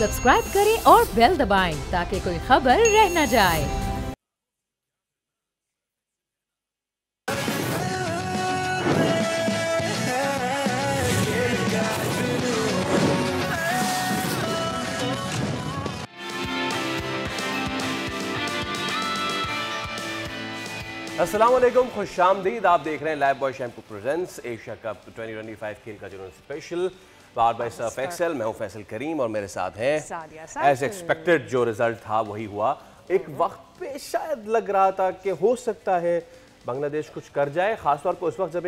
Subscribe करें और bell दबाएं ताकि कोई खबर रह न जाए। अस्सलाम वालेकुम, खुशामदीद। आप देख रहे हैं Lifebuoy shampoo presents Asia cup 2025 खेल का जुनून special powered by Surf Excel. मैं हूं फैसल करीम और मेरे साथ हैं एज एक्सपेक्टेड जो रिजल्ट था वही हुआ। एक वक्त पे शायद लग रहा था कि हो सकता है बांग्लादेश कुछ कर जाए, खासतौर पर उस वक्त जब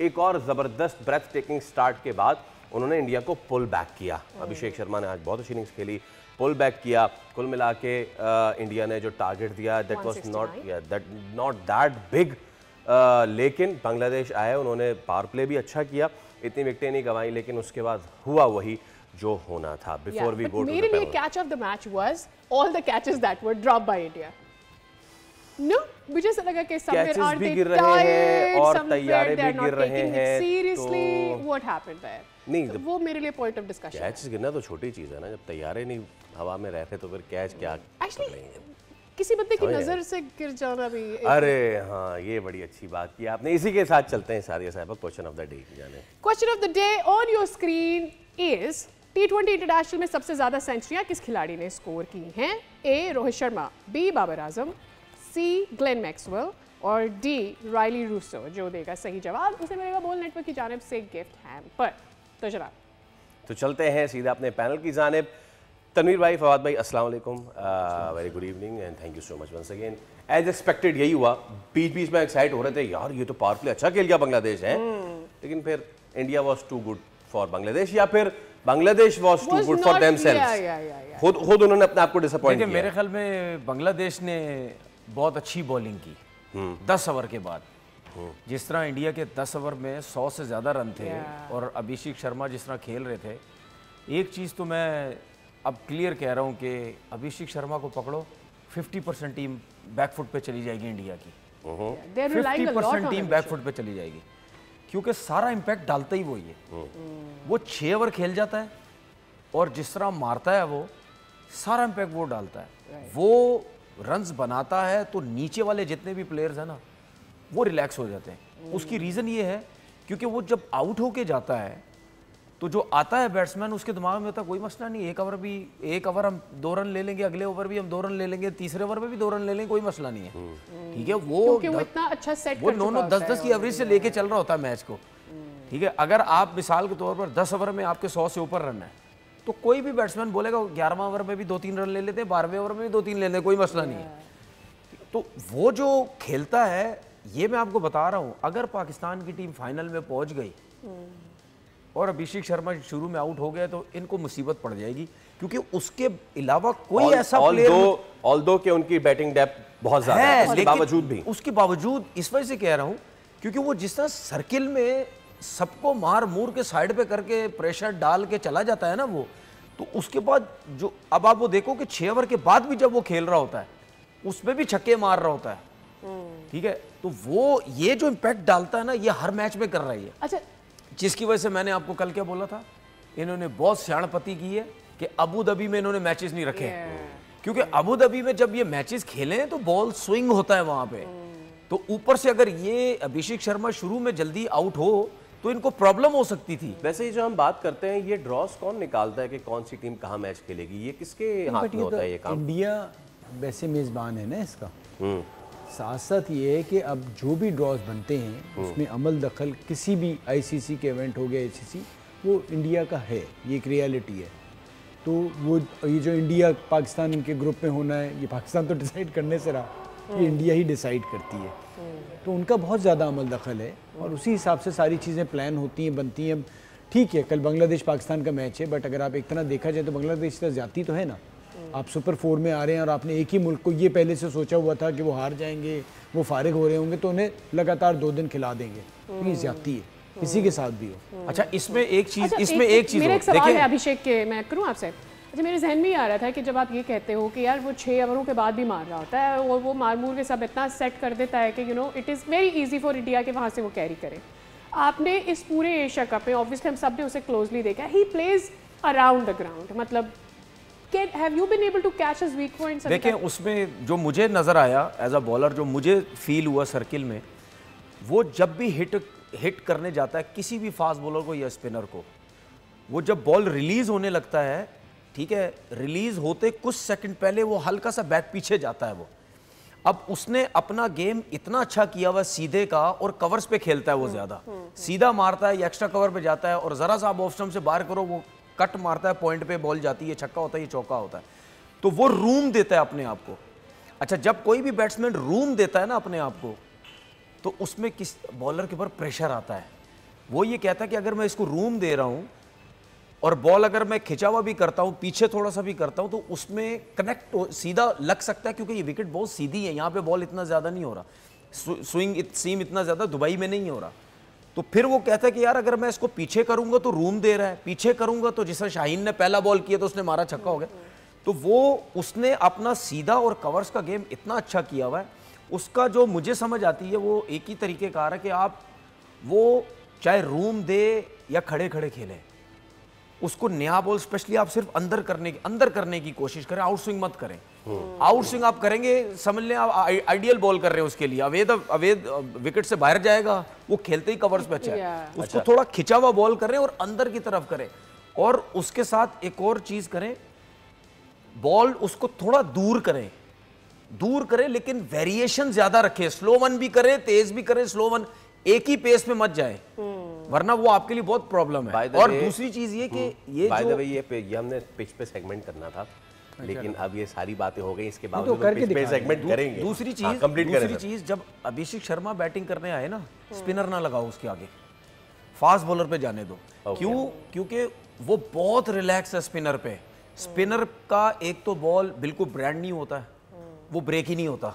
एक और ज़बरदस्त ब्रेथ टेकिंग स्टार्ट के बाद उन्होंने इंडिया को पुल बैक किया। अभिषेक शर्मा ने आज बहुत अच्छी इनिंग्स खेली, पुल बैक किया। कुल मिला के इंडिया ने जो टारगेट दिया that was not that big, लेकिन बांग्लादेश आए, उन्होंने पावर प्ले भी अच्छा किया, इतनी विकेटें नहीं गंवाई, लेकिन उसके बाद हुआ वही जो होना था। बिफोर वी गो टू मेरे लिए catch of the match was all the catches that were drop by India. No, मुझे ऐसा लगा कि समवेयर आर दे गिर रहे हैं और तैयारे भी गिर रहे हैं। Seriously what happened there? नहीं, तो वो मेरे लिए पॉइंट ऑफ डिस्कशन है। कैच गिरना तो छोटी चीज है ना, जब तैयारे नहीं हवा में रहते तो फिर कैच क्या एक्चुअली किसी बंदे की नजर से गिर जाना भी अरे हाँ, ये बड़ी अच्छी बात की आपने। इसी के साथ चलते हैं सादिया साहिबा, क्वेश्चन ऑफ द डे जाने। Question of the day on your screen is T20 international में सबसे ज्यादा सेंचुरियां किस खिलाड़ी ने स्कोर की हैं? ए रोहित शर्मा, बी बाबर आजम, सी ग्लेन मैक्सवेल और डी राइली रूसो। जो देगा सही जवाब उसे मिलेगा बोल नेटवर्क की जानिब से गिफ्ट हैम्पर। तो जनाब तो चलते हैं सीधा अपने पैनल की जानिब। तनवीर भाई, फवाद भाई, अस्सलाम वालेकुम, very good evening and thank you so much once again. As expected यही हुआ, बीच बीच में एक्साइट हो रहे थे, यार ये तो पावर प्ले अच्छा खेल गया बांग्लादेश है, लेकिन फिर India was too good for Bangladesh या फिर Bangladesh was too good for themselves. खुद उन्होंने अपने आप को डिसअपॉइंट किया। मेरे ख्याल में बांग्लादेश ने बहुत अच्छी बॉलिंग की 10 ओवर के बाद। जिस तरह इंडिया के 10 ओवर में 100 से ज़्यादा रन थे और अभिषेक शर्मा जिस तरह खेल रहे थे, एक चीज़ तो मैं अब क्लियर कह रहा हूँ कि अभिषेक शर्मा को पकड़ो, 50% टीम बैकफुट पे चली जाएगी इंडिया की। 50% टीम बैकफुट पे चली जाएगी, क्योंकि सारा इम्पैक्ट डालता ही वही है। वो 6 ओवर खेल जाता है और जिस तरह मारता है वो सारा इम्पैक्ट वो डालता है। वो रन्स बनाता है तो नीचे वाले जितने भी प्लेयर्स हैं ना वो रिलैक्स हो जाते हैं। उसकी रीज़न ये है क्योंकि वो जब आउट होके जाता है तो जो आता है बैट्समैन उसके दिमाग में होता है कोई मसला नहीं, एक ओवर हम 2 रन ले लेंगे, अगले ओवर भी हम 2 रन ले लेंगे, तीसरे ओवर में भी 2 रन ले लेंगे, कोई मसला नहीं है। ठीक है, वो इतना अच्छा सेट वो 9-10 की एवरेज से लेके चल रहा होता है मैच को। ठीक है, अगर आप मिसाल के तौर पर 10 ओवर में आपके 100 से ऊपर रन है तो कोई भी बैट्समैन बोलेगा 11वां ओवर में भी 2-3 रन ले लेते हैं, 12वें ओवर में भी 2-3 ले लेते हैं, कोई मसला नहीं है। तो वो जो खेलता है, ये मैं आपको बता रहा हूँ, अगर पाकिस्तान की टीम फाइनल में पहुंच गई और अभिषेक शर्मा शुरू में आउट हो गया तो इनको मुसीबत पड़ जाएगी, क्योंकि उसके अलावा कोई ऐसा प्लेयर, ऑल्दो कि उनकी बैटिंग डेप्थ बहुत ज्यादा है, उसके बावजूद इस वजह से कह रहा हूँ क्योंकि वो जिस तरह सर्किल में सबको मार मूर के साइड पे करके प्रेशर डाल के चला जाता है ना, वो तो उसके बाद जो अब आप वो देखो कि 6 ओवर के बाद भी जब वो खेल रहा होता है उसमें भी छक्के मार रहा होता है। ठीक है, तो वो ये जो इम्पैक्ट डालता है ना, ये हर मैच में कर रही है। अच्छा, जिसकी वजह से मैंने आपको कल क्या बोला था, इन्होंने बहुत सियाणपति की है कि अबू धाबी में इन्होंने मैचेस नहीं रखे हैं, क्योंकि अबू धाबी में जब ये मैचेस खेले हैं तो बॉल स्विंग होता है वहां पे, तो ऊपर से अगर ये अभिषेक शर्मा शुरू में जल्दी आउट हो तो इनको प्रॉब्लम हो सकती थी। वैसे ही जो हम बात करते हैं, ये ड्रॉस कौन निकालता है कि कौन सी टीम कहाँ मैच खेलेगी, ये किसके हाथ में होता है ये काम? इंडिया वैसे मेजबान है ना इसका। साथ साथ ये है कि अब जो भी ड्रॉज बनते हैं उसमें अमल दखल किसी भी आईसीसी के इवेंट हो गया, आईसीसी, वो इंडिया का है, ये एक रियलिटी है। तो वो ये जो इंडिया पाकिस्तान इनके ग्रुप में होना है, ये पाकिस्तान तो डिसाइड करने से रहा, ये इंडिया ही डिसाइड करती है, तो उनका बहुत ज़्यादा अमल दखल है और उसी हिसाब से सारी चीज़ें प्लान होती हैं, बनती हैं। ठीक है, कल बांग्लादेश पाकिस्तान का मैच है, बट अगर आप एक तरह देखा जाए तो बांग्लादेश का ज़्यादती तो है ना। आप सुपर 4 में आ रहे हैं और आपने एक ही मुल्क को ये पहले से सोचा हुआ था कि वो हार जाएंगे, वो फारिग हो रहे होंगे, तो उन्हें लगातार 2 दिन खिला देंगे, तो ये ज़्यादती है, किसी के साथ भी हो। अच्छा, इसमें एक चीज़ मेरा एक सवाल है अभिषेक के, मैं करूँ आपसे। अच्छा, मेरे जहन में ही आ रहा था कि जब आप ये कहते हो कि यार वो 6 ओवरों के बाद भी मार रहा होता है और वो मार मूर के सब इतना सेट कर देता है कि it is very easy for India के वहाँ से वो कैरी करें। आपने इस पूरे एशिया कप में ऑब्वियसली हम सब ने उसे क्लोजली देखा, he plays around the ground, मतलब have you been able to catch his weak points? देखिए उसमें जो मुझे नज़र आया एज अ बॉलर, जो मुझे फील हुआ सर्किल में, वो जब भी हिट करने जाता है किसी भी फास्ट बॉलर को या स्पिनर को, वो जब बॉल रिलीज होने लगता है, ठीक है, रिलीज होते कुछ सेकंड पहले वो हल्का सा बैक पीछे जाता है वो। अब उसने अपना गेम इतना अच्छा किया हुआ सीधे का, और कवर्स पे खेलता है वो ज़्यादा, सीधा मारता है या एक्स्ट्रा कवर पे जाता है, और ज़रा सा आप ऑफ स्टंप से बाहर करो वो कट मारता है, पॉइंट पे बॉल जाती है, छक्का होता है, ये चौका होता है, तो वो रूम देता है अपने आप को। अच्छा, जब कोई भी बैट्समैन रूम देता है ना अपने आप को, तो उसमें किस बॉलर के ऊपर प्रेशर आता है। वो ये कहता है कि अगर मैं इसको रूम दे रहा हूँ और बॉल अगर मैं खिंचा हुआ भी करता हूँ, पीछे थोड़ा सा भी करता हूँ, तो उसमें कनेक्ट सीधा लग सकता है, क्योंकि ये विकेट बहुत सीधी है, यहाँ पे बॉल इतना ज़्यादा नहीं हो रहा, स्विंग सीम इतना ज़्यादा दुबई में नहीं हो रहा। तो फिर वो कहता है कि यार अगर मैं इसको पीछे करूंगा तो रूम दे रहा है, पीछे करूंगा तो जिस शाहीन ने पहला बॉल किया तो उसने मारा, छक्का हो गया। तो वो उसने अपना सीधा और कवर्स का गेम इतना अच्छा किया हुआ है, उसका जो मुझे समझ आती है वो एक ही तरीके का है कि आप वो चाहे रूम दे या खड़े खड़े खेले, उसको नया बॉल स्पेशली आप सिर्फ अंदर करने की कोशिश करें, आउट स्विंग मत करें। आउट स्विंग आप करेंगे, समझ लें आप आइडियल बॉल कर रहे हैं उसके लिए, अवैध विकेट से बाहर जाएगा, वो खेलते ही कवर्स पे अच्छा है। उसको थोड़ा खिंचा हुआ बॉल करें और अंदर की तरफ करें, और उसके साथ एक और चीज करें, बॉल उसको थोड़ा दूर करें, लेकिन वेरिएशन ज्यादा रखें, स्लो वन भी करें, तेज भी करें, स्लो वन, एक ही पेस पे मत जाए, वरना वो आपके लिए बहुत प्रॉब्लम है। और दूसरी चीज ये कि ये हमने पिच पे सेगमेंट करना था, लेकिन अब ये सारी बातें हो गई, इसके बाद पिच पे सेगमेंट करेंगे। दूसरी चीज जब अभिषेक शर्मा बैटिंग करने आए ना, स्पिनर ना लगाओ उसके आगे, फास्ट बॉलर पे जाने दो। क्यों? क्योंकि वो बहुत रिलैक्स है स्पिनर पे। स्पिनर का एक तो बॉल बिल्कुल ब्रांड नहीं होता है, वो ब्रेक ही नहीं होता,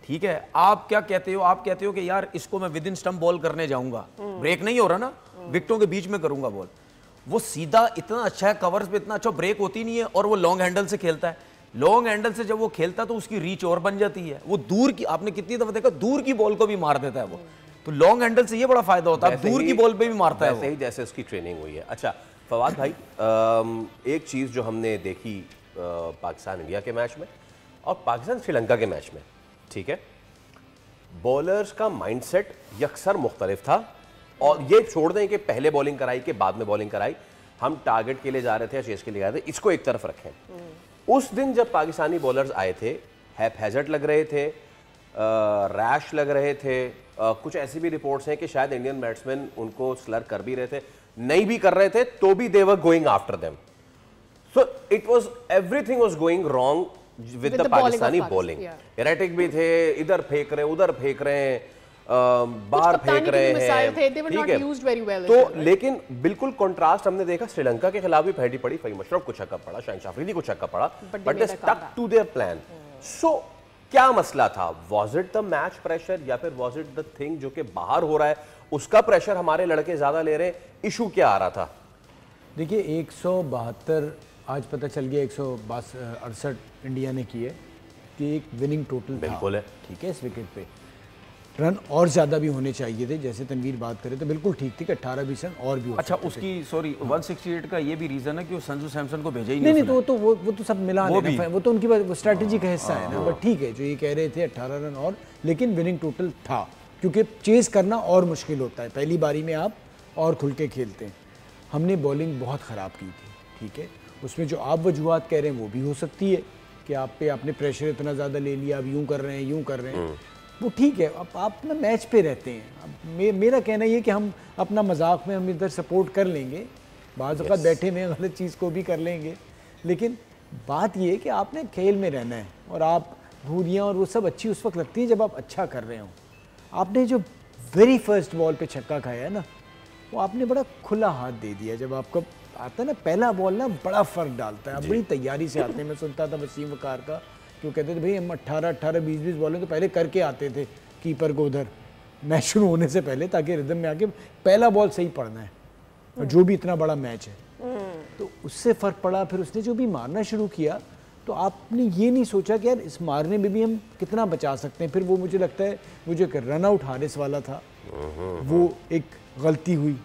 ठीक है। आप क्या कहते हो? आप कहते हो कि यार इसको मैं विद इन स्टंप बॉल करने जाऊंगा, ब्रेक नहीं हो रहा ना, विकेटों के बीच में करूंगा बॉल। वो सीधा इतना अच्छा है, कवर्स पे इतना अच्छा, ब्रेक होती नहीं है, और वो लॉन्ग हैंडल से खेलता है। लॉन्ग हैंडल से जब वो खेलता है तो उसकी रीच और बन जाती है, वो दूर की, आपने कितनी दफा देखा, दूर की बॉल को भी मार देता है वो। तो लॉन्ग हैंडल से ये बड़ा फायदा होता है, दूर की बॉल पे भी मारता है वो। जैसे उसकी ट्रेनिंग हुई है। अच्छा फवाद भाई, एक चीज जो हमने देखी पाकिस्तान इंडिया के मैच में और पाकिस्तान श्रीलंका के मैच में, ठीक है, बॉलर्स का माइंडसेट यकसर मुख्तलिफ था। और ये छोड़ दें कि पहले बॉलिंग कराई के बाद में बॉलिंग कराई, हम टारगेट के लिए जा रहे थे या चेस के लिए जा रहे थे, इसको एक तरफ रखें। उस दिन जब पाकिस्तानी बॉलर्स आए थे, हैज़र्ड लग रहे थे, रैश लग रहे थे, कुछ ऐसी भी रिपोर्ट्स हैं कि शायद इंडियन बैट्समैन उनको स्लर कर भी रहे थे, नहीं भी कर रहे थे तो भी they were going after them. So it was, everything was going wrong with the Pakistani bowling. Erratic भी थे, इधर फेंक रहे, उधर फेंक रहे हैं, बाहर फेंक रहे हैं, ठीक है। तो लेकिन बिल्कुल कंट्रास्ट हमने देखा, श्रीलंका के खिलाफ भी फैटी पड़ी, फहीम अशरफ को छक्का पड़ा, शाहिन अफरीदी को छक्का पड़ा, but they stuck to their plan. So क्या मसला था? Was it the match pressure या फिर वाज इट द थिंग जो कि बाहर हो रहा है उसका प्रेशर हमारे लड़के ज्यादा ले रहे हैं? इशू क्या आ रहा था? देखिए 172 आज पता चल गया, 168 इंडिया ने किए, कि एक विनिंग टोटल बिल्कुल है, ठीक है। इस विकेट पे रन और ज़्यादा भी होने चाहिए थे, जैसे तनवीर बात करे तो बिल्कुल ठीक थी कि 18-20 रन और भी हो अच्छा उसकी सॉरी 168 का ये भी रीज़न है कि वो संजू सैमसन को भेजा ही नहीं वो तो सब मिला, वो तो उनकी स्ट्रैटेजी का हिस्सा है ना। बट ठीक है, जो ये कह रहे थे 18 रन और, लेकिन विनिंग टोटल था, क्योंकि चेस करना और मुश्किल होता है, पहली बारी में आप और खुल के खेलते हैं। हमने बॉलिंग बहुत ख़राब की थी, ठीक है। उसमें जो आप वजूहत कह रहे हैं वो भी हो सकती है कि आप पे आपने प्रेशर इतना ज़्यादा ले लिया, अब यूँ कर रहे हैं, वो ठीक है। अब आप ना मैच पे रहते हैं। अब मेरा कहना ये कि हम अपना मजाक में हम इधर सपोर्ट कर लेंगे, बाज़ औक़ात बैठे में गलत चीज़ को भी कर लेंगे, लेकिन बात ये है कि आपने खेल में रहना है, और आप भूरियाँ और वो सब अच्छी उस वक्त लगती है जब आप अच्छा कर रहे हो। आपने जो वेरी फर्स्ट बॉल पे छक्का खाया है ना, वो आपने बड़ा खुला हाथ दे दिया। जब आपको आता है ना पहला बॉल ना, बड़ा फ़र्क डालता है। आप बड़ी तैयारी से आते हैं। मैं सुनता था वसीम वकार का, क्यों कहते थे भाई हम 18-18 20-20 बॉलें तो पहले करके आते थे कीपर को उधर मैच शुरू होने से पहले, ताकि रिदम में आके पहला बॉल सही पड़ना है, और जो भी इतना बड़ा मैच है। तो उससे फ़र्क पड़ा। फिर उसने जो भी मारना शुरू किया तो आपने ये नहीं सोचा कि यार इस मारने में भी हम कितना बचा सकते हैं। फिर वो मुझे लगता है वो जो एक रन आउट हारिस वाला था, वो एक गलती हुई,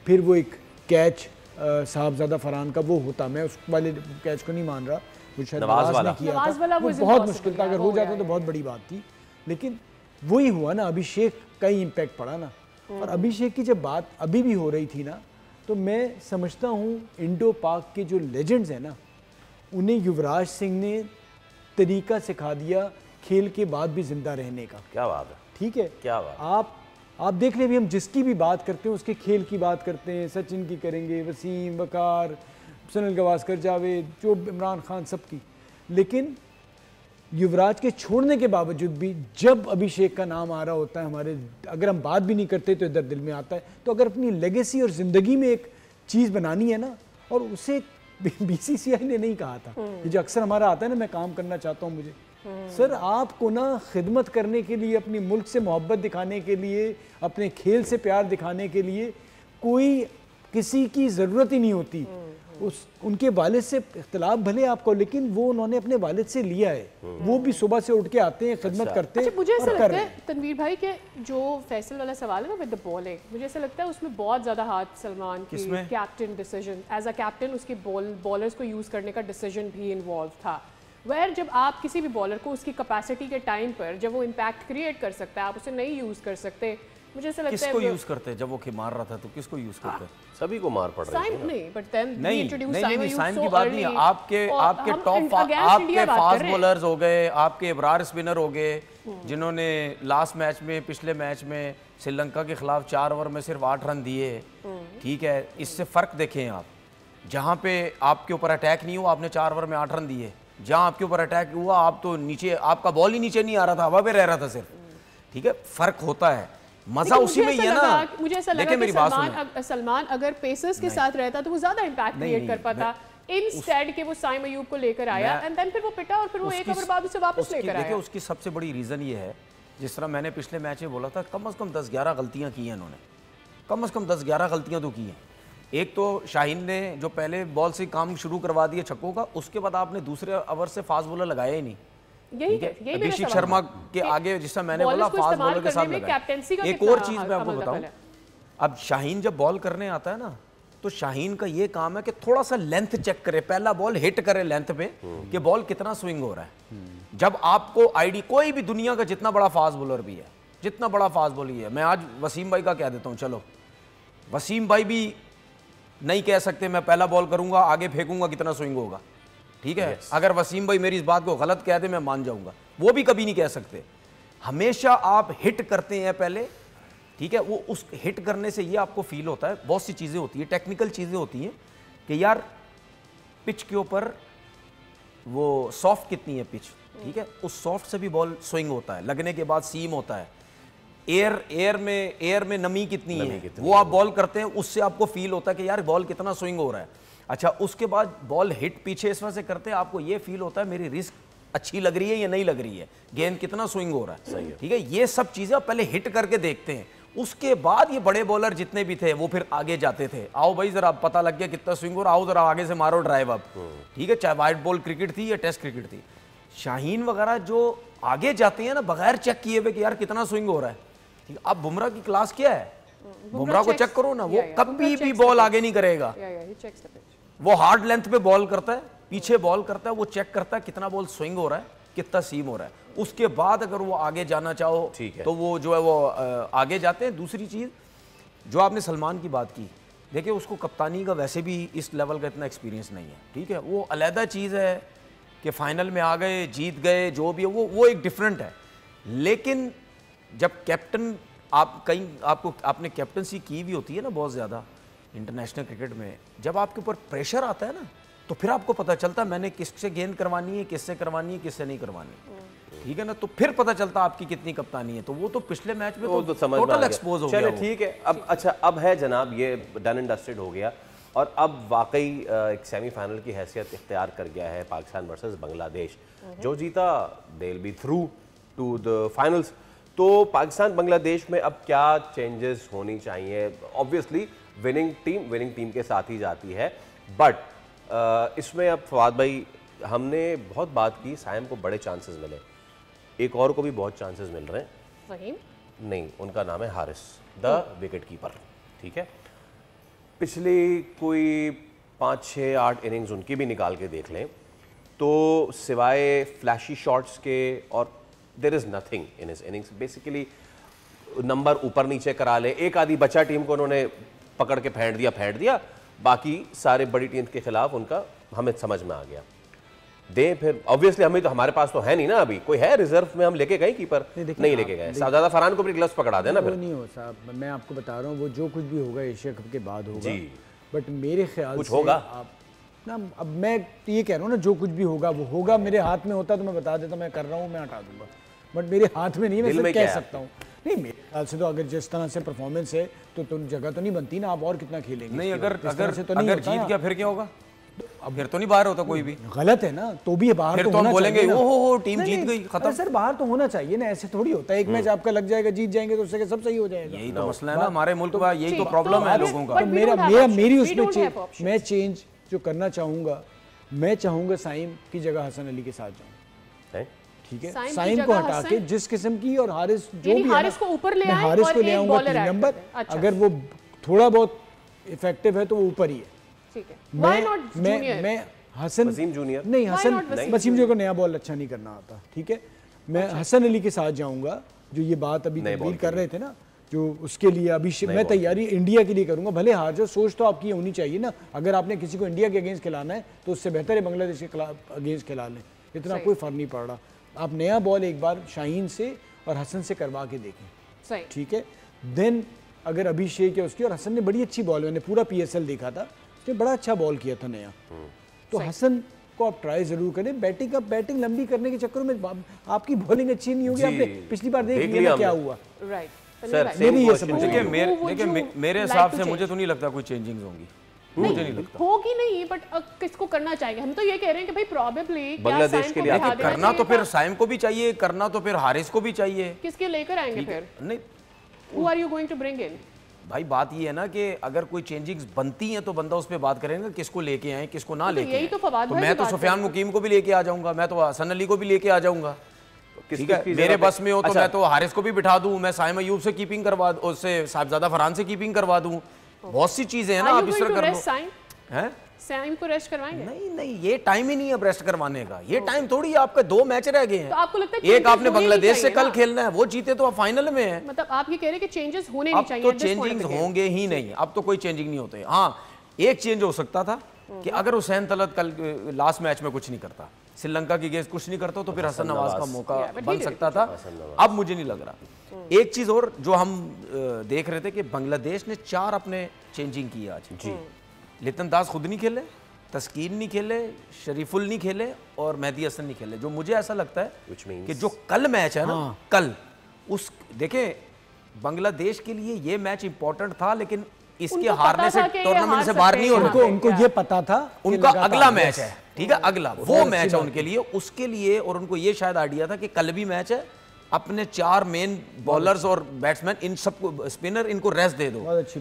फिर वो एक कैच, साहबजादा फरहान का वो होता, मैं उस वाले कैच को नहीं मान रहा, वो शायद नवाज वाला। ने किया नवाज था, वाला वो was बहुत impossible मुश्किल था, यार, अगर हो हो जाता गया तो बहुत बड़ी बात थी, लेकिन वही हुआ ना, अभिषेक का ही इम्पैक्ट पड़ा ना। और अभिषेक की जब बात अभी भी हो रही थी ना, तो मैं समझता हूँ इंडो पाक के जो लेजेंड्स हैं ना, उन्हें युवराज सिंह ने तरीका सिखा दिया खेल के बाद भी जिंदा रहने का। क्या बात है, ठीक है, क्या बात। आप देख ले, भी हम जिसकी भी बात करते हैं उसके खेल की बात करते हैं, सचिन की करेंगे, वसीम, वकार, सुनील गावस्कर, जावेद, जो इमरान खान, सबकी, लेकिन युवराज के छोड़ने के बावजूद भी जब अभिषेक का नाम आ रहा होता है हमारे, अगर हम बात भी नहीं करते तो इधर दिल में आता है। तो अगर अपनी लेगेसी और ज़िंदगी में एक चीज़ बनानी है ना, और उसे बीसीसीआई ने नहीं कहा था, ये जो अक्सर हमारा आता है ना, मैं काम करना चाहता हूँ, मुझे सर आपको ना खिदमत करने के लिए, अपनी मुल्क से मोहब्बत दिखाने के लिए, अपने खेल से प्यार दिखाने के लिए कोई किसी की ज़रूरत ही नहीं होती। उनके वालिद से इख्तिलाफ भले आपको, लेकिन वो उन्होंने अपने वालिद से लिया है, वो भी सुबह से उठ के आते हैं, खिदमत करते हैं। अच्छा, मुझे ऐसा लगता है तनवीर भाई के जो फैसल वाला सवाल है ना विद द बॉलिंग, मुझे ऐसा लगता है उसमें बहुत ज़्यादा हाथ सलमान की captain decision, as a captain उसके बॉलर्स को यूज़ करने का डिसीजन भी इन्वॉल्व था। वेयर जब आप किसी भी बॉलर को उसकी कैपेसिटी के टाइम पर जब वो इम्पैक्ट क्रिएट कर सकता है, आप उसे नहीं यूज़ कर सकते। मुझे ऐसा लगता है किसको यूज करते हैं, जब वो मार रहा था तो किसको यूज करते हैं? सभी को मार पड़ रही है। नहीं, बट देन नहीं साइम की बात नहीं है, आपके टॉप, आपके फास्ट बॉलर्स हो गए, आपके इब्रार स्पिनर हो गए, जिन्होंने लास्ट मैच में, पिछले मैच में श्रीलंका के खिलाफ 4 ओवर में सिर्फ 8 रन दिए, ठीक है। इससे फर्क देखें आप, जहाँ पे आपके ऊपर अटैक नहीं हुआ आपने 4 ओवर में 8 रन दिए, जहाँ आपके ऊपर अटैक हुआ आप तो नीचे, आपका बॉल ही नीचे नहीं आ रहा था, हवा पे रह रहा था सिर्फ, ठीक है। फर्क होता है, मजा उसी में ही है ना। मुझे ऐसा लगा कि सलमान अगर पेसर्स के साथ रहता तो वो ज्यादा इम्पैक्ट क्रिएट कर पाता, इंस्टेड के वो साइम अयूब को लेकर आया एंड देन फिर वो पिटा और फिर वो 1 ओवर बाद उसे वापस लेकर आया। देखिए उसकी सबसे बड़ी रीजन ये है, जिस तरह मैंने पिछले मैच में बोला था, कम से कम 10-11 गलतियां की हैं इन्होंने, कम से कम 10-11 गलतियां तो की हैं। एक तो शाहीन ने जो पहले बॉल से काम शुरू करवा दिया छक्कों का, उसके बाद आपने दूसरे ओवर से फास्ट बॉलर लगाया ही नहीं। यही अभिषेक शर्मा के आगे, जिससे मैंने बोला फास्ट बॉलर के साथ लगाया। एक और चीज मैं आपको बताऊं, अब शाहीन जब बॉल करने आता है ना, तो शाहीन का ये काम है कि थोड़ा सा लेंथ चेक करे, पहला बॉल हिट करे लेंथ पे कि बॉल कितना स्विंग हो रहा है। जब आपको आईडी, कोई भी दुनिया का जितना बड़ा फास्ट बॉलर भी है, जितना बड़ा फास्ट बॉलर है, मैं आज वसीम भाई का कह देता हूँ, चलो वसीम भाई भी नहीं कह सकते मैं पहला बॉल करूंगा आगे फेंकूंगा कितना स्विंग होगा, ठीक है। अगर वसीम भाई मेरी इस बात को गलत कह दे मैं मान जाऊंगा, वो भी कभी नहीं कह सकते। हमेशा आप हिट करते हैं पहले, ठीक है। वो उस हिट करने से ये आपको फील होता है, बहुत सी चीज़ें होती है, टेक्निकल चीज़ें होती हैं कि यार पिच के ऊपर वो सॉफ्ट कितनी है पिच, ठीक है, उस सॉफ्ट से भी बॉल स्विंग होता है, लगने के बाद सीम होता है। एयर में नमी कितनी है, वो आप बॉल करते हैं, उससे आपको फील होता है कि यार बॉल कितना स्विंग हो रहा है। अच्छा, उसके बाद बॉल हिट पीछे इस वजह से करते हैं, आपको ये फील होता है मेरी रिस्क अच्छी लग रही है या नहीं लग रही है, गेंद कितना स्विंग हो रहा है, सही है, ठीक है। ये सब चीज़ें आप पहले हिट करके देखते हैं, उसके बाद ये बड़े बॉलर जितने भी थे वो फिर आगे जाते थे, आओ भाई जरा पता लग गया कितना स्विंग हो रहा, आओ जरा आगे से मारो ड्राइव अप, ठीक है, चाहे वाइट बॉल क्रिकेट थी या टेस्ट क्रिकेट थी। शाहीन वगैरह जो आगे जाते हैं ना बगैर चेक किए हुए कि यार कितना स्विंग हो रहा है, ठीक है। अब बुमराह की क्लास क्या है, बुमराह को चेक करो ना, वो कभी भी बॉल आगे नहीं करेगा, वो हार्ड लेंथ पे बॉल करता है, पीछे बॉल करता है, वो चेक करता है कितना बॉल स्विंग हो रहा है, कितना सीम हो रहा है, उसके बाद अगर वो आगे जाना चाहो तो वो जो है वो आगे जाते हैं। दूसरी चीज़ जो आपने सलमान की बात की, देखिए उसको कप्तानी का वैसे भी इस लेवल का इतना एक्सपीरियंस नहीं है, ठीक है। वो अलहदा चीज़ है कि फाइनल में आ गए, जीत गए, जो भी है वो एक डिफरेंट है। लेकिन जब कैप्टन आप कहीं आपने कैप्टनसी की भी होती है ना बहुत ज़्यादा इंटरनेशनल क्रिकेट में, जब आपके ऊपर प्रेशर आता है ना, तो फिर आपको पता चलता है मैंने किससे गेंद करवानी है, किससे करवानी है, किससे नहीं करवानी, ठीक है ना। तो फिर पता चलता आपकी कितनी कप्तानी है। तो वो तो पिछले मैच में तो टोटल एक्सपोज हो गया। चलिए ठीक है, अब अच्छा अब है जनाब, ये डन एंड डस्टेड हो गया और अब वाकई एक सेमीफाइनल की हैसियत इख्तियार कर गया है पाकिस्तान वर्सेस बांग्लादेश। जो जीता they will be through to the finals. तो पाकिस्तान बांग्लादेश में अब क्या चेंजेस होनी चाहिए? ऑब्वियसली विनिंग टीम के साथ ही जाती है, बट इसमें अब फवाद भाई हमने बहुत बात की, साइम को बड़े चांसेस मिले, एक और को भी बहुत चांसेस मिल रहे हैं, फहीम नहीं उनका नाम है हारिस द विकेट कीपर, ठीक है। पिछली कोई 5, 6, 8 इनिंग्स उनकी भी निकाल के देख लें तो सिवाय फ्लैशी शॉट्स के और there is nothing in his innings. Basically number ऊपर नीचे करा ले, एक आधी बच्चा टीम को उन्होंने पकड़ के फेंट दिया, बाकी सारे बड़ी टीम के खिलाफ उनका हमें समझ में आ गया। दें फिर ऑब्वियसली हमें तो, हमारे पास तो है नहीं ना अभी कोई है रिजर्व में, हम लेके गए कीपर नहीं लेके गए। शाहजादा फरहान को भी ग्लव्स पकड़ा देना फिर। नहीं हो साहब, मैं आपको बता रहा हूँ वो जो कुछ भी होगा एशिया कप के बाद होगा, बट मेरे ख्याल कुछ से होगा ना, अब मैं ये कह रहा हूँ ना जो कुछ भी होगा वो होगा। मेरे हाथ में होता तो मैं बता देता मैं कर रहा हूँ, मैं हटा दूंगा, बट मेरे हाथ में नहीं, मैं सिर्फ कह सकता हूँ। नहीं मेरे ख्याल से तो अगर जिस तरह से परफॉर्मेंस है तो जगह तो नहीं बनती ना, आप और कितना खेलेंगे। नहीं अगर जीत गया फिर क्या होगा? अब फिर तो नहीं बाहर होता कोई भी। गलत है ना, तो भी बाहर तो होना बोलेंगे चाहिए ना। ओहो टीम जीत गई खत्म। सर बाहर तो होना चाहिए ना, ऐसे थोड़ी होता है। एक मैच आपका लग जाएगा, जीत जाएंगे तो उससे सब सही हो जाएगा। यही तो मसला है ना हमारे मुल्क का, यही तो प्रॉब्लम है लोगों का। मेरी उसमें मैं चेंज जो करना चाहूंगा, मैं चाहूंगा साइम की जगह हसन अली के साथ जाऊं। ठीक है, साइम को हटा के जिस किस्म की, और हारिस जो भी हारिस को ऊपर ले आए, हारिस को ले आऊंगा 3 नंबर। अगर वो थोड़ा बहुत इफेक्टिव है तो वो ऊपर ही है। ठीक है, मैं हसन वसीम जूनियर नहीं, हसन वसीम जूनियर को नया बॉल अच्छा नहीं करना आता। ठीक है, मैं हसन अली के साथ जाऊंगा, जो ये बात अभी तब्दील कर रहे थे ना, जो उसके लिए अभी मैं तैयारी इंडिया के लिए करूंगा। भले हार जाओ, सोच तो आपकी होनी चाहिए ना। अगर आपने किसी को इंडिया के अगेंस्ट खिलाना है तो उससे बेहतर है बांग्लादेश के अगेंस्ट खिला लें, इतना कोई फर्क नहीं पड़ रहा। आप नया बॉल एक बार शाहीन से और हसन से करवा के देखें, ठीक है। देन अगर अभिषेक है उसकी, और हसन ने बड़ी अच्छी बॉल, मैंने पूरा PSL देखा था, उसने बड़ा अच्छा बॉल किया था नया, तो हसन को आप ट्राई जरूर करें। बैटिंग लंबी करने के चक्कर में आपकी बॉलिंग अच्छी नहीं होगी। आपने पिछली बार देख लिया क्या हुआ। सर मेरी ये समझ, देखिए मेरे हिसाब से मुझे तो नहीं लगता कोई चेंजिंग होगी, मुझे नहीं लगता होगी नहीं, बट किसको करना चाहिए? हम तो ये कह रहे हैं कि भाई प्रोबेबली बांग्लादेश के लिए करना तो फिर साइम को भी चाहिए, करना तो फिर हारिस को भी चाहिए। किसके लेकर आएंगे फिर? नहीं, Who are you going to bring in? भाई बात ये है ना कि अगर कोई चेंजिंग्स बनती हैं तो बंदा उस पर बात करेंगे किसको लेके आए किसको ना लेके आए। तो मैं तो सुफियान मुकीम को भी लेके आ जाऊंगा, मैं तो हसन अली को भी लेके आ जाऊंगा। ठीक है, मेरे बस में हो तो मैं तो हारिस को भी बिठा दूं, मैं साइम अयूब से कीपिंग करवा, उससे साहिबजादा फरहान से कीपिंग करवा दूं। बहुत सी चीजें हैं ना, आप इस तरह कर लो। हैं साइम को रेस्ट करवाएंगे? नहीं, ये टाइम ही नहीं है रेस्ट करवाने का। ये टाइम थोड़ी है, आपके 2 मैच रह गए हैं। तो आपको लगता है एक आपने बांग्लादेश से कल खेलना है, वो जीते तो आप फाइनल में है। मतलब आप ये कह रहे हैं कि चेंजेस होने नहीं चाहिए? अब तो चेंजिंग होंगे ही नहीं, अब तो कोई चेंजिंग नहीं होते। हाँ, एक चेंज हो सकता था कि अगर हुसैन तलत कल लास्ट मैच में कुछ नहीं करता, श्रीलंका की गेस्ट कुछ नहीं करता, तो फिर हसन नवाज का मौका बन सकता था। अब मुझे नहीं लग रहा। एक चीज और जो हम देख रहे थे कि बांग्लादेश ने 4 अपने चेंजिंग की आज जी। लितन दास खुद नहीं खेले, तस्कीन नहीं खेले, शरीफुल नहीं खेले और मेहदी हसन नहीं खेले। जो मुझे ऐसा लगता है कि जो कल मैच है ना, कल उस देखें बांग्लादेश के लिए ये मैच इंपॉर्टेंट था, लेकिन इसके हारने से टूर्नामेंट से बाहर नहीं होना। उनको ये पता था उनका अगला मैच है, ठीक है, अगला वो मैच है उनके लिए, उसके लिए। और उनको ये शायद आइडिया था कि कल भी मैच है, अपने 4 मेन बॉलर्स और बैट्समैन, इन सबको, स्पिनर, इनको रेस्ट दे दो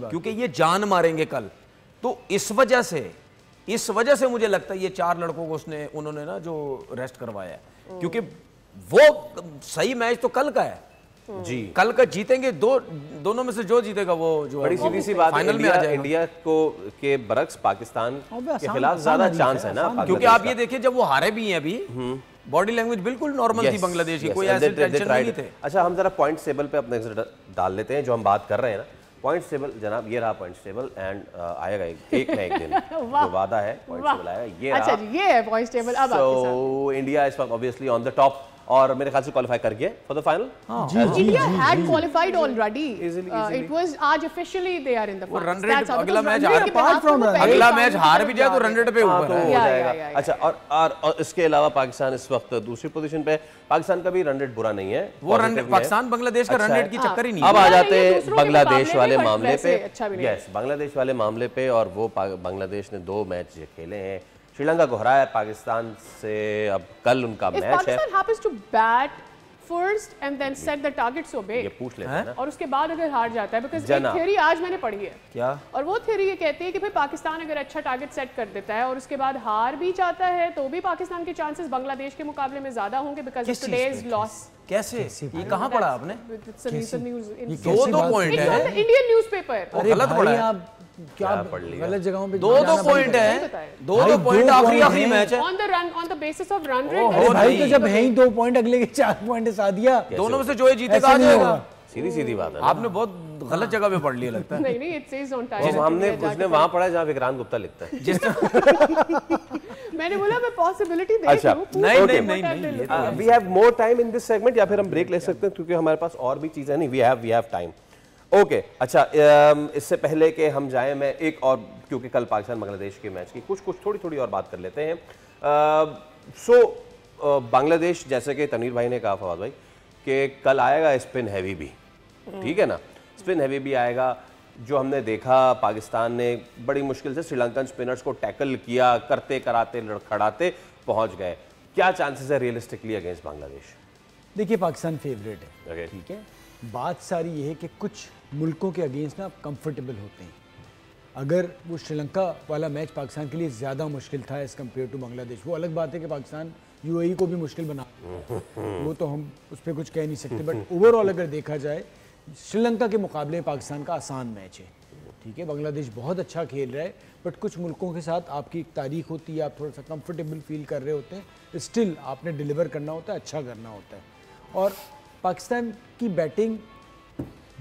क्योंकि ये जान मारेंगे कल। तो इस वजह से मुझे लगता है ये 4 लड़कों को उन्होंने ना जो रेस्ट करवाया है, क्योंकि वो सही मैच तो कल का है जी। कल का जीतेंगे, दोनों में से जो जीतेगा वो जो बड़ी सीधी सी बात फाइनल में आ जाएगा। इंडिया को के बरक्स पाकिस्तान के खिलाफ ज्यादा चांस है ना, क्योंकि आप ये देखिए जब वो हारे भी हैं अभी, बॉडी लैंग्वेज बिल्कुल नॉर्मल थी बांग्लादेश की, कोई ऐसे टेंशन नहीं थे। अच्छा, हम जरा पॉइंट टेबल पे अपने डाल लेते हैं जो हम बात कर रहे हैं ना। पॉइंट्स टेबल जनाब, ये रहा पॉइंट्स टेबल, एंड आएगा एक ना एक दिन जो वादा है, पॉइंट्स टेबल आएगा, ये रहा। अच्छा जी, ये है पॉइंट्स टेबल। अब आपके साथ सो इंडिया इस वक्त ऑब्वियसली ऑन द टॉप, और मेरे ख्याल से क्वालिफाई कर गया for the final. India had qualified already, it was आज officially they are in the final. Run rate अगला मैच हार भी जाए तो रन रेट पे ऊपर हो जाएगा। अच्छा, और इसके अलावा पाकिस्तान इस वक्त दूसरी पोजीशन पे। पाकिस्तान का भी रन रेट बुरा नहीं है, वो रन पाकिस्तान बांग्लादेश का रन रेट की चक्कर ही नहीं है। अब आ जाते हैं बांग्लादेश वाले मामले पे। यस, बांग्लादेश वाले मामले पे, और वो बांग्लादेश ने 2 मैच खेले हैं, श्रीलंका को हराया, पाकिस्तान से अब कल उनका मैच है। Pakistan happens to bat first and then set the target so big, ये पूछ लेते हैं ना, और उसके बाद अगर हार जाता है, बिकॉज़ एक थ्योरी आज मैंने पढ़ी है क्या, और वो थ्योरी ये कहती है कि भाई पाकिस्तान अगर अच्छा टारगेट सेट कर देता है और उसके बाद हार भी जाता है, तो भी पाकिस्तान के चांसेस बांग्लादेश के मुकाबले में ज्यादा होंगे, बिकॉज़ ऑफ टुडेज लॉस। कैसे? ये कहां पढ़ा आपने? न्यूज़ दो पॉइंट है, इंडियन न्यूज़पेपर। गलत पढ़ा है। क्या पढ़ लिया? गलत जगहों पे दो पॉइंट है, दो पॉइंट आखिरी मैच है। On the basis of run rate. अरे भाई तो जब है ही 2 पॉइंट, अगले के 4 पॉइंट सादिया, दोनों में से जो जीतेगा आ जाएगा। सीधी बात है। आपने बहुत गलत जगह पे पढ़ लिया लगता है। नहीं, इट सेज ऑन टाइम। हमने उसने वहां पढ़ा जहाँ विक्रांत गुप्ता लिखता है। मैंने बोला मैं पॉसिबिलिटी देख अच्छा, लूं। नहीं, we have more time in this segment, या फिर हम ब्रेक ले सकते हैं क्योंकि हमारे पास और भी चीजें नहीं। We have time. ओके, अच्छा, इससे पहले कि हम जाएं, मैं एक और, क्योंकि कल पाकिस्तान बांग्लादेश के मैच की कुछ थोड़ी और बात कर लेते हैं। बांग्लादेश, जैसे कि तनवीर भाई ने कहा, फवाद भाई, कि कल आएगा स्पिन हैवी भी, ठीक है ना, स्पिन हैवी भी आएगा। जो हमने देखा, पाकिस्तान ने बड़ी मुश्किल से श्रीलंकन स्पिनर्स को टैकल किया, करते कराते लड़खड़ाते पहुंच गए। क्या चांसेस है रियलिस्टिकली अगेंस्ट बांग्लादेश? देखिए पाकिस्तान फेवरेट है, Okay. ठीक है। बात सारी ये है कि कुछ मुल्कों के अगेंस्ट ना आप कंफर्टेबल होते हैं। अगर वो श्रीलंका वाला मैच पाकिस्तान के लिए ज़्यादा मुश्किल था एज़ कम्पेयर टू बांग्लादेश, वो अलग बात है कि पाकिस्तान यूएई को भी मुश्किल बना, वो तो हम उस पर कुछ कह नहीं सकते, बट ओवरऑल अगर देखा जाए श्रीलंका के मुकाबले पाकिस्तान का आसान मैच है, ठीक है। बांग्लादेश बहुत अच्छा खेल रहा है, बट कुछ मुल्कों के साथ आपकी एक तारीख होती है, आप थोड़ा सा कंफर्टेबल फील कर रहे होते हैं, स्टिल आपने डिलीवर करना होता है, अच्छा करना होता है। और पाकिस्तान की बैटिंग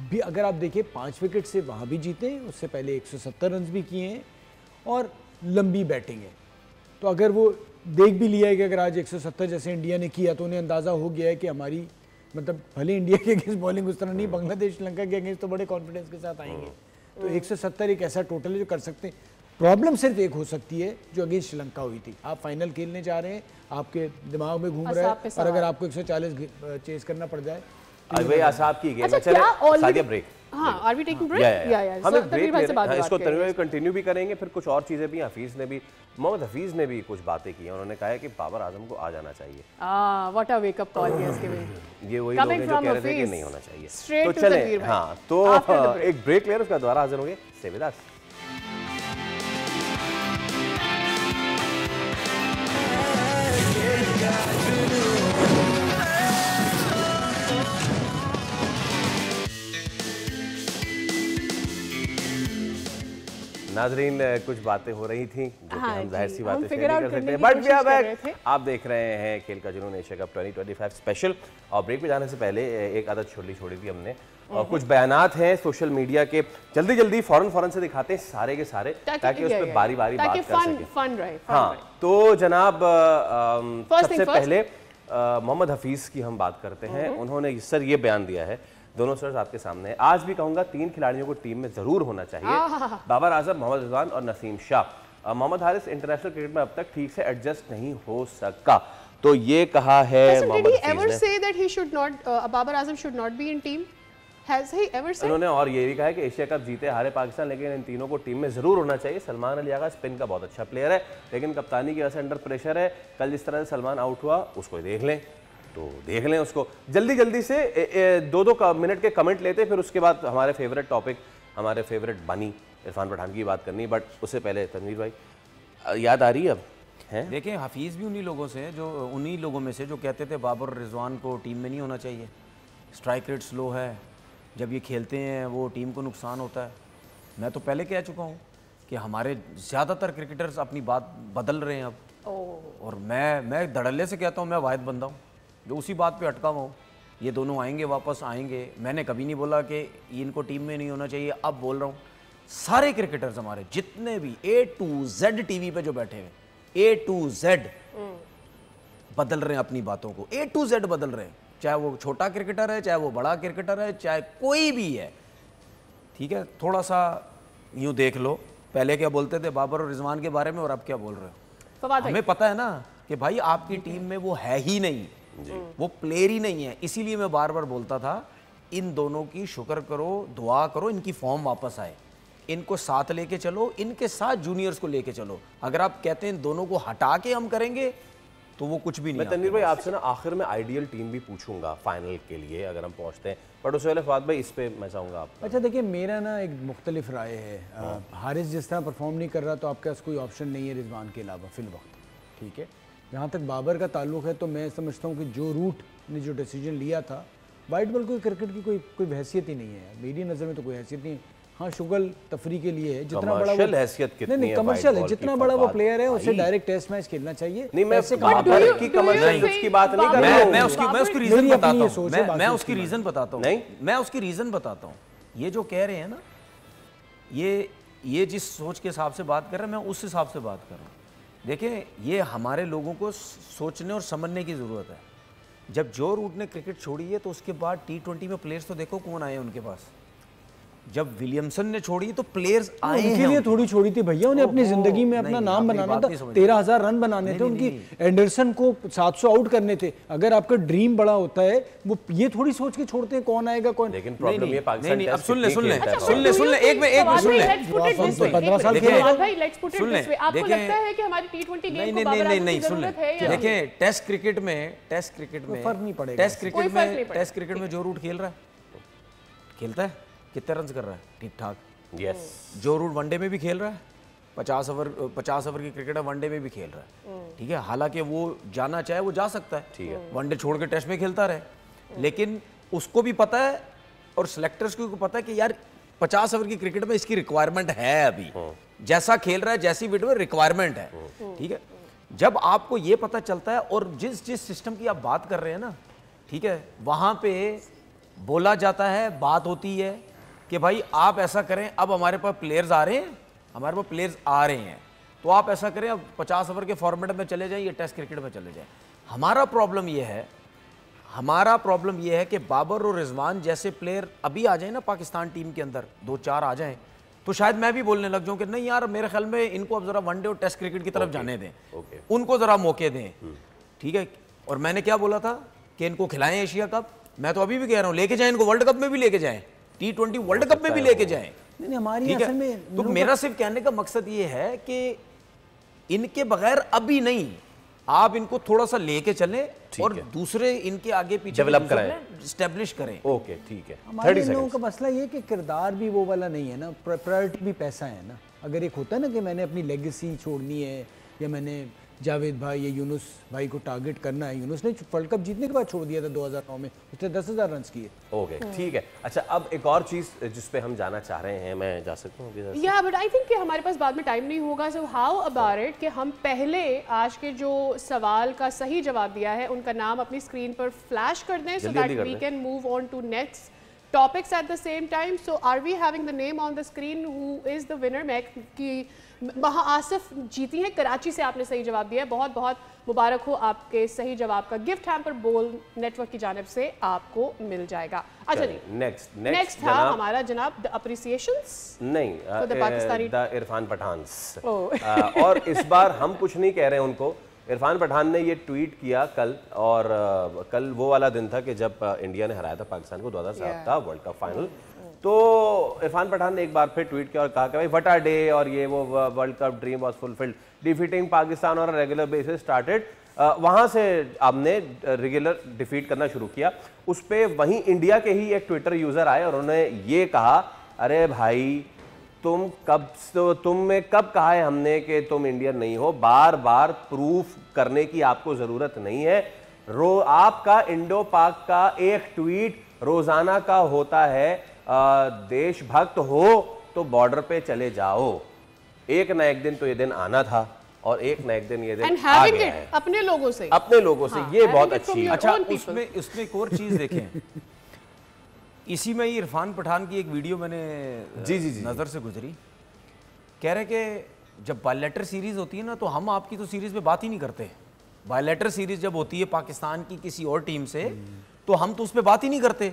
भी अगर आप देखिए 5 विकेट से वहाँ भी जीते हैं, उससे पहले 170 रन भी किए हैं और लंबी बैटिंग है। तो अगर वो देख भी लिया है कि अगर आज 170 जैसे इंडिया ने किया, तो उन्हें अंदाज़ा हो गया है कि हमारी, मतलब भले इंडिया के अगेंस्ट बॉलिंग उस तरह नहीं, बांग्लादेश श्रीलंका के अगेंस्ट तो बड़े कॉन्फिडेंस के साथ आएंगे। तो 170 एक ऐसा टोटल है जो कर सकते हैं। प्रॉब्लम सिर्फ एक हो सकती है जो अगेंस्ट श्रीलंका हुई थी, आप फाइनल खेलने जा रहे हैं, आपके दिमाग में घूम रहा है, और अगर आपको 140 चेस करना पड़ जाए, भाई आसाब की गेम है। चले सादिया ब्रेक। हाँ, आर वी टेकिंग ब्रेक? हम एक ब्रेक ले रहे हैं, इसको कंटिन्यू भी करेंगे, फिर कुछ और चीजें भी। हफीज ने भी, मोहम्मद हफीज ने भी कुछ बातें की हैं। उन्होंने कहा है कि बाबर आजम को आ जाना चाहिए। What a wake up call he is giving. ये वही लोग हैं जो कह रहे थे कि नहीं होना चाहिए। Straight तो to चले, तनवीर भाई। हाँ, तो एक ब्रेक ले रहे हैं, उसका दोबारा हाजिर होंगे। Stay with us. नाजरीन, कुछ बातें हो रही थी जो कि हम जाहिर सी बातें शेयर नहीं कर सकते, बट वी आर बैक। आप देख रहे हैं खेल का जुनून एशिया कप 2025 स्पेशल। और ब्रेक पे जाने से पहले एक आदत छोड़ी थी हमने, और कुछ बयानात हैं सोशल मीडिया के, जल्दी फौरन से दिखाते हैं सारे के सारे, ताकि उस पर बारी बात कर सकें। हाँ, तो जनाब, सबसे पहले मोहम्मद हफीज की हम बात करते हैं। उन्होंने सर ये बयान दिया है, दोनों सर आपके सामने है। आज भी कहूंगा 3 खिलाड़ियों को टीम में जरूर होना चाहिए, बाबर आजम, मोहम्मद रिजवान और नसीम शाह। मोहम्मद हारिस इंटरनेशनल क्रिकेट में अब तक ठीक से एडजस्ट नहीं हो सका, तो ये कहा है मोहम्मद हफीज ने। उन्होंने और ये भी कहा है कि एशिया कप जीते हारे पाकिस्तान, लेकिन इन तीनों को टीम में जरूर होना चाहिए। सलमान अली आगा स्पिन का बहुत अच्छा प्लेयर है, लेकिन कप्तानी की वजह से अंडर प्रेशर है। कल जिस तरह से सलमान आउट हुआ, उसको देख लें, तो देख लें उसको। जल्दी से 2-2 मिनट के कमेंट लेते, फिर उसके बाद हमारे फेवरेट टॉपिक, हमारे फेवरेट बानी इरफान पठान की बात करनी। बट उससे पहले तनवीर भाई, याद आ रही है अब हैं? देखिए, हफीज़ भी उन्हीं लोगों में से जो कहते थे बाबर रिजवान को टीम में नहीं होना चाहिए, स्ट्राइक रेट स्लो है, जब ये खेलते हैं वो टीम को नुकसान होता है। मैं तो पहले कह चुका हूँ कि हमारे ज़्यादातर क्रिकेटर्स अपनी बात बदल रहे हैं अब, और मैं धड़ल्ले से कहता हूँ, मैं वाहिद बंदा हूँ जो उसी बात पे अटका हुआ हूँ। ये दोनों आएंगे, वापस आएंगे। मैंने कभी नहीं बोला कि इनको टीम में नहीं होना चाहिए, अब बोल रहा हूँ सारे क्रिकेटर्स हमारे जितने भी A to Z टीवी पे जो बैठे हुए, A to Z बदल रहे हैं अपनी बातों को, A to Z बदल रहे हैं, चाहे वो छोटा क्रिकेटर है, चाहे वो बड़ा क्रिकेटर है, चाहे कोई भी है, ठीक है। थोड़ा सा यूँ देख लो, पहले क्या बोलते थे बाबर और रिजवान के बारे में, और अब क्या बोल रहे हो। हमें पता है ना कि भाई आपकी टीम में वो है ही नहीं, वो प्लेयर ही नहीं है। इसीलिए मैं बार बार बोलता था, इन दोनों की शुक्र करो, दुआ करो, इनकी फॉर्म वापस आए, इनको साथ लेके चलो, इनके साथ जूनियर्स को लेके चलो। अगर आप कहते हैं इन दोनों को हटा के हम करेंगे, तो वो कुछ भी नहीं। मैं तनवीर भाई आपसे ना आखिर में आइडियल टीम भी पूछूंगा फाइनल के लिए, अगर हम पहुंचते हैं, बट उससे पहले फवाद भाई इस पे मैं चाहूँगा आप। अच्छा देखिए, मेरा ना एक मुख्तलिफ राय है। हारिस जिस तरह परफॉर्म नहीं कर रहा, तो आपके पास कोई ऑप्शन नहीं है रिजवान के अलावा फिल वक्त, ठीक है। जहाँ तक बाबर का ताल्लुक है, तो मैं समझता हूँ कि जो रूट ने जो डिसीजन लिया था, वाइट बॉल को क्रिकेट की कोई हैसियत ही नहीं है, मेरी नज़र में तो कोई हैसियत नहीं है। हाँ शुगल तफरी के लिए है, जितना बड़ा कमर्शियल हैसियत कितनी नहीं है कमर्शियल है, white ball जितना की बड़ा वो बात प्लेयर है उसे भाई। डायरेक्ट टेस्ट मैच खेलना चाहिए। नहीं मैं ऐसे बाबर की कमर्शियल लुक्स की बात नहीं कर रहा हूँ। मैं उसकी रीजन मेरी अपनी बताता ये हूँ, सोच है, मैं बाकी उसकी रीजन बताता हूँ, नहीं? मैं उसकी रीजन बताता हूँ। ये जो कह रहे हैं ना, ये जिस सोच के हिसाब से बात कर रहे हैं, मैं उस हिसाब से बात कर रहा हूँ। देखें, ये हमारे लोगों को सोचने और समझने की ज़रूरत है। जब जो रूट ने क्रिकेट छोड़ी है तो उसके बाद T20 में प्लेयर्स तो देखो कौन आए उनके पास। जब विलियमसन ने छोड़ी तो प्लेयर्स आए हैं उनके लिए थोड़ी छोड़ी थी भैया, उन्हें अपनी ओहो, जिंदगी में अपना नहीं, नाम आप मेरी बनाना बात था, नहीं समझ 13,000 रन बनाने थे उनकी, एंडरसन को 700 आउट करने थे। अगर आपका ड्रीम बड़ा होता है, वो ये थोड़ी सोच के छोड़ते हैं कौन आएगा कौन। लेकिन प्रॉब्लम ये पाकिस्तान नहीं, अब टेस्ट सुन ले, कितनी सुन ले, खेलता है। सुन ले, सुन ले, एक मिनट सुन ले। तो 15 साल देखिए, खेला। भाई लेट्स पुट इट सुन ले, दिस वे, आपको देखिए- लगता है कि हमारी T20 नहीं गेम नहीं को नहीं बाबर नहीं आजम नहीं की सुन ले, जरूरत है या नहीं? देखिए टेस्ट क्रिकेट में फर्क नहीं पड़ेगा। टेस्ट कोई क्रिकेट फर्क नहीं पड़ेगा। टेस्ट क्रिकेट में जो रूट खेल रहा है, खेलता है, कितने रन कर रहा है, ठीक ठाक। यस जो रूट वनडे में भी खेल रहा है, 50 ओवर की क्रिकेट है, वनडे में भी खेल रहा है, ठीक है। हालांकि वो जाना चाहे वो जा सकता है, ठीक है, वनडे छोड़ के टेस्ट में खेलता रहे, लेकिन उसको भी पता है और सिलेक्टर्स को पता है कि यार 50 ओवर की क्रिकेट में इसकी रिक्वायरमेंट है, अभी जैसा खेल रहा है, जैसी विकेट में रिक्वायरमेंट है, ठीक है। जब आपको ये पता चलता है और जिस सिस्टम की आप बात कर रहे हैं ना, ठीक है, वहां पे बोला जाता है, बात होती है कि भाई आप ऐसा करें, अब हमारे पास प्लेयर्स आ रहे हैं, तो आप ऐसा करें, अब 50 ओवर के फॉर्मेट में चले जाएं या टेस्ट क्रिकेट में चले जाएं। हमारा प्रॉब्लम ये है कि बाबर और रिजवान जैसे प्लेयर अभी आ जाए ना पाकिस्तान टीम के अंदर, 2-4 आ जाएं, तो शायद मैं भी बोलने लग जाऊं कि नहीं यार, मेरे ख्याल में इनको अब जरा वनडे और टेस्ट क्रिकेट की तरफ जाने दें, उनको जरा मौके दें, ठीक है। और मैंने क्या बोला था कि इनको खिलाएं एशिया कप, मैं तो अभी भी कह रहा हूं लेके जाएं, इनको वर्ल्ड कप में भी लेके जाएं, T20 वर्ल्ड कप में भी लेके जाएं, नहीं हमारी ठीक असल है। में तो मेरा सिर्फ कहने का मकसद ये है कि इनके बगैर अभी नहीं, आप इनको थोड़ा सा लेके चलें और दूसरे इनके आगे पीछे डेवलप कराएं, एस्टेब्लिश करें। ओके ठीक है। हमारे 30 लोगों का सेकंड्स। मसला ये कि किरदार भी वो वाला नहीं है ना, प्रायोरिटी भी पैसा है ना। अगर एक होता है ना कि मैंने अपनी लेगेसी छोड़नी है, या मैंने जावेद भाई या यूनुस भाई को टारगेट करना है, यूनुस ने वर्ल्ड कप जीतने के बाद छोड़ दिया था 2009 में, उसने 10,000 रन किए। ओके ठीक है। अच्छा अब एक और चीज जिस पे हम जाना चाह रहे हैं, मैं जा सकता हूँ अभी? या बट आई थिंक कि हमारे पास बाद में टाइम नहीं होगा, सो हाउ अबाउट इट कि हम पहले आज के जो सवाल का सही जवाब दिया है उनका नाम अपनी स्क्रीन पर फ्लैश कर दें, so that we can move on to next topics at the same time. So are we having the name on the screen who is the winner? मैं कि महा आसिफ जीती हैं, कराची से आपने सही जवाब दिया है, बहुत बहुत मुबारक हो आपके सही जवाब का। गिफ्ट हैम्पर बोल नेटवर्क की जानिब से आपको मिल जाएगा। अच्छा जी, नेक्स्ट था हमारा जनाब द अप्रिसिएशंस, नहीं, द पाकिस्तानी द इरफान पठान्स। और इस बार हम कुछ नहीं कह रहे हैं उनको, इरफान पठान ने ये ट्वीट किया कल, और कल वो वाला दिन था कि जब इंडिया ने हराया था पाकिस्तान को 2007 का वर्ल्ड कप फाइनल। तो इरफान पठान ने एक बार फिर ट्वीट किया और कहा कि भाई व्हाट अ डे, और ये वो world cup dream was fulfilled, defeating Pakistan और रेगुलर बेसिस स्टार्टेड। वहाँ से आपने रेगुलर डिफीट करना शुरू किया। उस पर वहीं इंडिया के ही एक ट्विटर यूज़र आए और उन्होंने ये कहा, अरे भाई तुम में कब कहा है हमने कि तुम इंडियन नहीं हो, बार बार प्रूफ करने की आपको ज़रूरत नहीं है। आपका इंडो पाक का एक ट्वीट रोज़ाना का होता है। देशभक्त हो तो बॉर्डर पे चले जाओ, एक ना एक दिन तो ये दिन आना था, और एक ना एक दिन ये दिन आ गया है अपने लोगों से, हाँ, ये बहुत अच्छी है। अच्छा उसमें एक और चीज देखें, इसी में ही इरफान पठान की एक वीडियो मैंने जी नजर से गुजरी, कह रहे कि जब बायलैटर सीरीज होती है ना, तो हम आपकी तो सीरीज में बात ही नहीं करते। बायलैटर सीरीज जब होती है पाकिस्तान की किसी और टीम से, तो हम तो उस पर बात ही नहीं करते।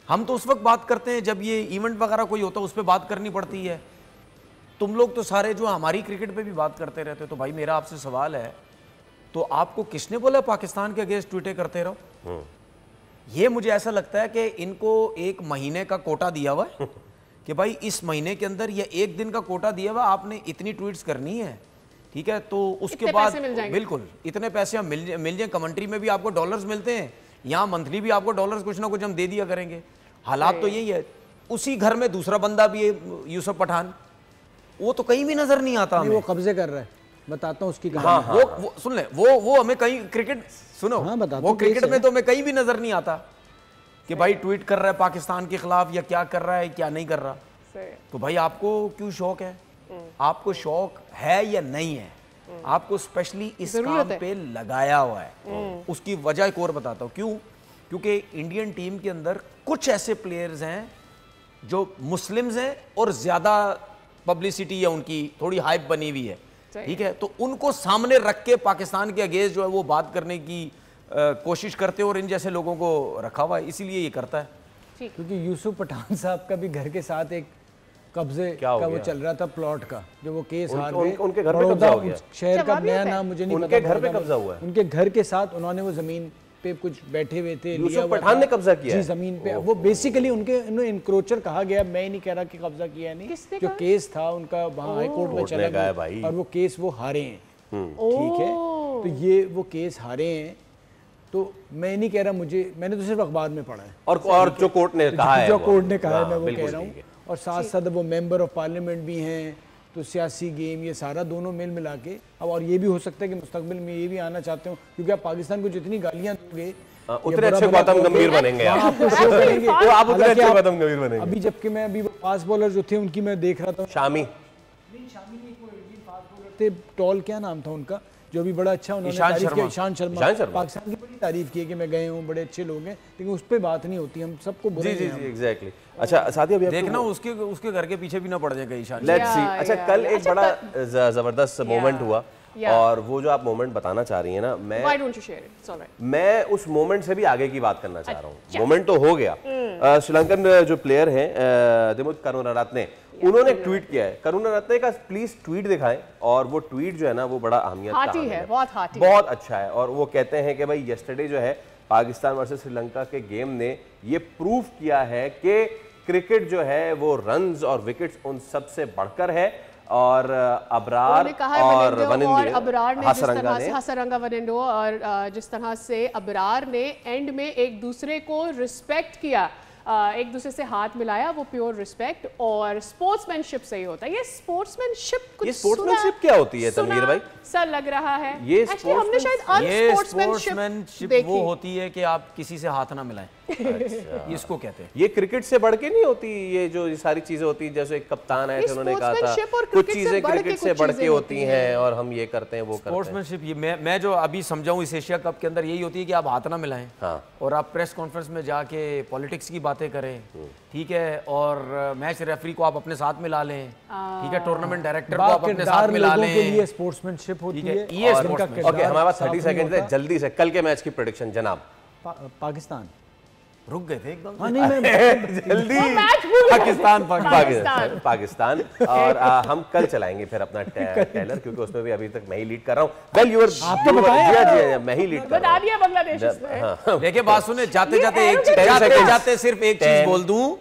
हम तो उस वक्त बात करते हैं जब ये इवेंट वगैरह कोई होता है, उस पर बात करनी पड़ती है। तुम लोग तो सारे जो हमारी क्रिकेट पे भी बात करते रहते हो। तो भाई मेरा आपसे सवाल है, तो आपको किसने बोला पाकिस्तान के अगेंस्ट ट्वीटें करते रहो? ये मुझे ऐसा लगता है कि इनको एक महीने का कोटा दिया हुआ है कि भाई इस महीने के अंदर या एक दिन का कोटा दिया हुआ, आपने इतनी ट्वीट्स करनी है, ठीक है। तो उसके बाद बिल्कुल इतने पैसे हम मिल जाए, कमेंट्री में भी आपको डॉलर्स मिलते हैं, यहाँ मंथली भी आपको डॉलर्स कुछ ना कुछ हम दे दिया करेंगे। हालात तो यही है। उसी घर में दूसरा बंदा भी है, यूसुफ पठान, वो तो कहीं भी नजर नहीं आता हमें। वो कब्जे कर रहा है, बताता हूँ उसकी कहानी। हाँ, वो सुन ले, वो हमें कहीं क्रिकेट सुनो, वो क्रिकेट में तो हमें कहीं भी नजर नहीं आता कि भाई ट्वीट कर रहा है पाकिस्तान के खिलाफ या क्या कर रहा है क्या नहीं कर रहा। तो भाई आपको क्यों शौक है? आपको शौक है या नहीं है? आपको स्पेशली इस काम पे लगाया हुआ है। उसकी वजह एक और बताता हूं क्यों। क्योंकि इंडियन टीम के अंदर कुछ ऐसे प्लेयर्स हैं जो मुस्लिम्स हैं और ज्यादा पब्लिसिटी या उनकी थोड़ी हाइप बनी हुई है, ठीक है, तो उनको सामने रख के पाकिस्तान के अगेंस्ट जो है वो बात करने की कोशिश करते हो और इन जैसे लोगों को रखा हुआ है, इसीलिए ये करता है। क्योंकि यूसुफ पठान साहब का भी घर के साथ एक कब्जे का वो चल रहा था प्लॉट का, जो वो केस हार गए। उनके घर पे कब्जा हो गया। शहर का नया नाम मुझे नहीं पता। उनके घर पे कब्जा हुआ है। उनके घर के साथ उन्होंने वो जमीन पे कुछ बैठे हुए थे, यूसुफ पठान ने कब्जा किया जी जमीन पे। वो बेसिकली उनके इंक्रोचर कहा गया, मैं नहीं कह रहा कि कब्जा किया नहीं, जो केस था उनका वहाँ हाई कोर्ट में चला गया और वो केस वो हारे हैं, ठीक है। तो ये वो केस हारे हैं, तो मैं नहीं कह रहा, मैंने तो सिर्फ अखबार में पढ़ा है और जो कोर्ट ने कहा है, जो कोर्ट ने कहा है मैं वो कह रहा हूँ। और साथ साथ वो मेंबर ऑफ पार्लियामेंट भी हैं, तो सियासी गेम ये सारा दोनों मिल मिला के अब, और ये भी हो सकता है कि मुस्तकबिल में ये भी आना चाहते हो, क्योंकि आप पाकिस्तान को जितनी गालियां दोगे उतने अच्छे गौतम गंभीर बनेंगे, आप उतने अच्छे गौतम गंभीर बनेंगे। अभी जबकि मैं अभी फास्ट बॉलर जो थे उनकी मैं देख रहा था, शामी थे, टॉल क्या नाम था उनका, जो भी बड़ा अच्छा उन्होंने तारीफ किया, ईशान शर्मा पाकिस्तान की बड़ी तारीफ की है कि मैं गए हूँ, बड़े अच्छे लोग हैं, लेकिन उस पर बात नहीं होती, हम सबको बोले। जी एग्जैक्टली। अच्छा साथी, अभी देखना उसके घर के पीछे भी ना पड़ जाएगा ईशान। Let's see. अच्छा कल एक बड़ा जबरदस्त मोमेंट हुआ, और वो जो आप मोमेंट बताना चाह रही है ना, मैं उस मोमेंट से भी आगे की बात करना चाह रहा हूँ। मोमेंट तो हो गया, श्रीलंकन जो प्लेयर हैं दिमुथ करुणारत्ने, उन्होंने एक ट्वीट किया है। करुणारत्ने का प्लीज ट्वीट दिखाएं, और वो ट्वीट जो है ना वो बड़ा अहमियत है, बहुत अच्छा है। और वो कहते हैं कि भाई यस्टरडे जो है पाकिस्तान वर्सेस श्रीलंका के गेम ने ये प्रूव किया है कि क्रिकेट जो है वो रन्स और विकेट्स उन सबसे बढ़कर है, और अबरार और हसरंगा वनिंडो, और जिस तरह से अबरार ने एंड में एक दूसरे को रिस्पेक्ट किया, एक दूसरे से हाथ मिलाया, वो प्योर रिस्पेक्ट और स्पोर्ट्समैनशिप से ही होता है। ये स्पोर्ट्समैनशिप कुछ, ये स्पोर्ट्समैनशिप क्या होती है तनवीर भाई? सर लग रहा है ये हमने शायद स्पोर्ट्समैनशिप वो होती है कि आप किसी से हाथ ना मिलाएं। अच्छा। इसको कहते हैं। ये क्रिकेट से बढ़ के नहीं होती, ये जो सारी चीजें होती हैं, जैसे एक कप्तान है उन्होंने कहा था कुछ चीजें क्रिकेट से बढ़ के होती हैं और हम ये करते हैं वो करते हैं। स्पोर्ट्समैनशिप ये मैं जो अभी समझाऊं इस एशिया कप के अंदर यही होती है कि आप हाथ ना मिलाएं, और आप प्रेस कॉन्फ्रेंस में जाके पॉलिटिक्स की बातें करें, ठीक है, और मैच रेफरी को आप अपने साथ मिला लें, ठीक है, टूर्नामेंट डायरेक्टर को आप अपने साथ मिला लें, के लिए स्पोर्ट्समैनशिप होती है। ओके, हमारे पास 30 सेकंड है, जल्दी से कल के मैच की प्रेडिक्शन जनाब। पाकिस्तान रुक गए थे एकदम। हाँ, नहीं मैं जल्दी पाकिस्तान और हम कल चलाएंगे फिर अपना टेलर, क्योंकि उसमें भी अभी तक मैं ही लीड कर रहा हूँ। वेल यू आर मैं ही लीड कर रहा हूँ। बांग्लादेश देखिए बात सुने, जाते सिर्फ एक चीज बोल दूं,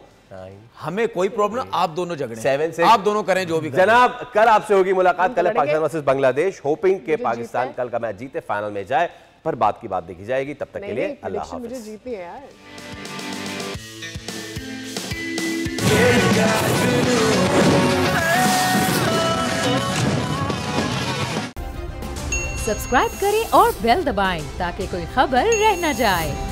हमें कोई प्रॉब्लम, आप दोनों झगड़े, आप दोनों करें जो भी जनाब। कल आपसे होगी मुलाकात, कल है पाकिस्तान वर्सेस बांग्लादेश, होपिंग के पाकिस्तान कल का मैच जीते, फाइनल में जाए, पर बात की बात देखी जाएगी। तब तक के लिए अल्लाह हाफिज़। मुझे जीतनी है यार। सब्सक्राइब करें और बेल दबाएं ताकि कोई खबर रह न जाए।